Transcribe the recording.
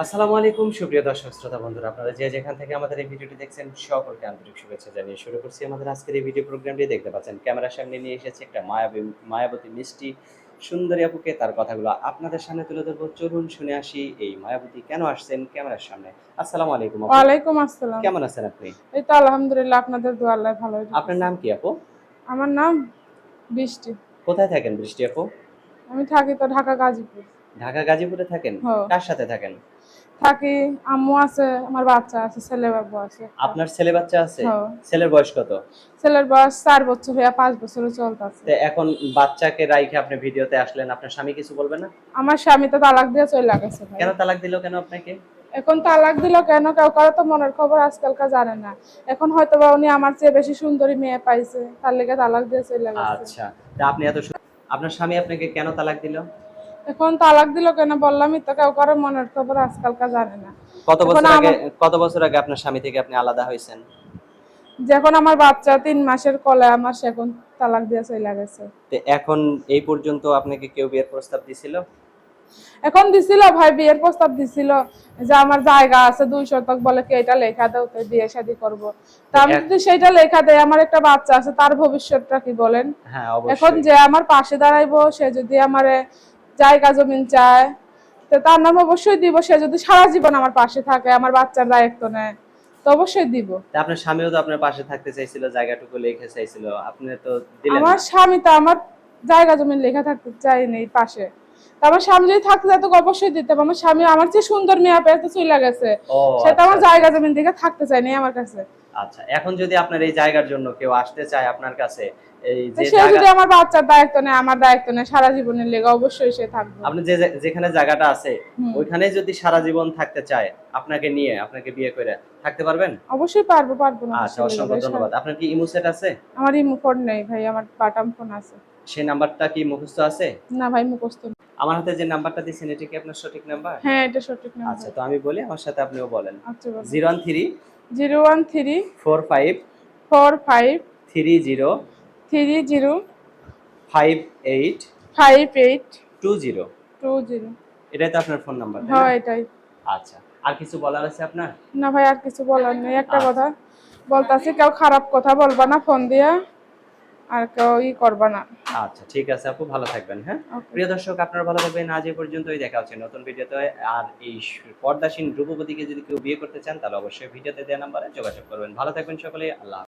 আসসালামু আলাইকুম সুপ্রিয় দর্শক শ্রোতা বন্ধুরা, আপনারা যে যেখান থেকে আমাদের এই ভিডিওটি দেখছেন সকলকে আন্তরিক শুভেচ্ছা জানিয়ে শুরু করছি আমাদের আজকের এই ভিডিও প্রোগ্রামটি। দেখতে পাচ্ছেন ক্যামেরার সামনে নিয়ে এসেছি একটা মায়াবতী মিষ্টি সুন্দরী আপুকে, তার কথাগুলো আপনাদের সামনে তুলে ধরবো। চলুন শুনে আসি এই মায়াবতী কেন আসছেন ক্যামেরার সামনে। আসসালামু আলাইকুম আপু, ওয়ালাইকুম আসসালাম। কেমন আছেন আপনি? এই তো আলহামদুলিল্লাহ, আপনাদের দোয়া আল্লাহ ভালোই আপনার রেখেছে। নাম কি আপু? আমার নাম বৃষ্টি। কোথায় থাকেন বৃষ্টি আপু? আমি থাকি তো ঢাকা গাজীপুর। ঢাকা গাজীপুরে থাকেন? হ কার সাথে থাকেন? থাকি, আম্মু আছে, আমার বাচ্চা আছে, ছেলে বাবু আছে একটা। আপনার ছেলে বাচ্চা আছে? হ ছেলের বয়স কত? ছেলের বয়স ৪ বছর হইয়া ৫ বছরে চলতেছে। তো এখন বাচ্চাকে রাইখে আপনি ভিডিওতে আসলেন, আপনার স্বামী কিছু বলবে না? আমার স্বামী তো তালাক দিয়ে চলে গেছে ভাই। কেন তালাক দিল কেন আপনাকে? এখন তালাক দিল কেন, কেউ কারো তো মনের খবর আজকালকার জানে না। এখন হয়তো বা উনি আমার চেয়ে বেশি সুন্দরী মেয়ে পাইছে, তার লেগে তালাক দিয়ে চলে গেছে। আচ্ছা, তা আপনি আপনার স্বামী আপনাকে কেন তালাক দিল? এখন তালাক দিল কেন বললামই তো, কেউ কারো মনের খবর আজকালকার জানে না। কত এখন বছর আগে আমার কত বছর আগে আপনার স্বামী থেকে আপনি আলাদা হয়েছেন? যখন আমার বাচ্চা ৩ মাসের কোলে আমার, সেখন তালাক দিয়ে চলে গেছে। তো এখন এই পর্যন্ত আপনাকে কেউ বিয়ের প্রস্তাব দিছিল? এখন দিছিল ভাই, বিয়ের প্রস্তাব দিছিল যে আমার জায়গা আছে ২ শতক, বলে কি এটা লেখা দাও তো বিয়ে শাদী করবো। তা তো আমি যদি সেটা লেখা দেয়, আমার একটা বাচ্চা আছে, তার ভবিষ্যৎটা কি বলেন? হ্যাঁ, এখন অবশ্যই। যে আমার পাশে দাঁড়াইবো, সে যদি আমার জায়গা জমিন চায়, তো তার নাম অবশ্যই দিব। সে যদি সারা জীবন আমার পাশে থাকে, আমার বাচ্চার দায়িত্ব নেয়, তো অবশ্যই দিব। তা আপনার স্বামীও তো আপনার পাশে থাকতে চাইছিল, জায়গাটুকু লিখে চাইছিল, আপনি তো দিলেন আমার না। স্বামী তো আমার জায়গা জমি লেখা থাকতে চাইনি পাশে। তো আমার স্বামী যদি থাকতে যেত অবশ্যই দিতাম। আমার স্বামী আমার চেয়ে সুন্দর মেয়ে পেয়ে তো চলে গেছে, ও সেটা আচ্ছা, আমার আচ্ছা। জায়গা জমিন দিকে থাকতে চাইনি আমার কাছে। আচ্ছা, এখন যদি আপনার এই জায়গার জন্য কেউ আসতে চায় আপনার কাছে, এই তো যে সে জায়গা যদি আমার বাচ্চার দায়িত্ব নেয়, আমার দায়িত্ব নেয়, সারা জীবনের লেগে অবশ্যই সে থাকবে। আপনি যেখানে জায়গাটা আছে হুম, ওইখানেই যদি সারা জীবন থাকতে চায়, আপনাকে নিয়ে আপনাকে বিয়ে করে থাকতে পারবেন? অবশ্যই পারবো, পারবো না আচ্ছা, কিসের লেগে অসংখ্য ভাই? ধন্যবাদ। আপনার কি ইমো সেট আছে? আমার ইমো ফোন নেই ভাই, আমার বাটাম ফোন আছে। সেই নাম্বারটা কি মুখস্থ আছে? না ভাই, মুখস্থ নেই। আমার হাতে যে নাম্বারটা দিয়েছেন এটা কি আপনার সঠিক নাম্বার? হ্যাঁ, এটা সঠিক আচ্ছা, নাম্বার। তো আমি বলি, আমার সাথে আপনিও বলেন। আচ্ছা বলো। 013 013 45 45 30 30 58 58 20। 20। এটাই তো আপনার ফোন নাম্বার, তাই না? হ্যাঁ, এটাই। আচ্ছা, আর কিছু বলার আছে আপনার? না ভাই, আর কিছু বলার নেই। একটা আচ্ছা, কথা বলতাছি, কেউ খারাপ কথা বলবা না ফোন দিয়া, আর কেউ করবা না। আচ্ছা, ঠিক আছে আপু, ভালো থাকবেন, হ্যাঁ? ওকে। প্রিয় দর্শক, আপনারা ভালো থাকবেন। আজ এই পর্যন্তই, দেখা হচ্ছে নতুন ভিডিওতে। আর এই পর্দাসীন রূপবতীকে যদি কেউ বিয়ে করতে চান তাহলে অবশ্যই ভিডিওতে দেওয়া নাম্বারে যোগাযোগ করবেন। ভালো থাকবেন সকলেই। আল্লাহ হাফেজ।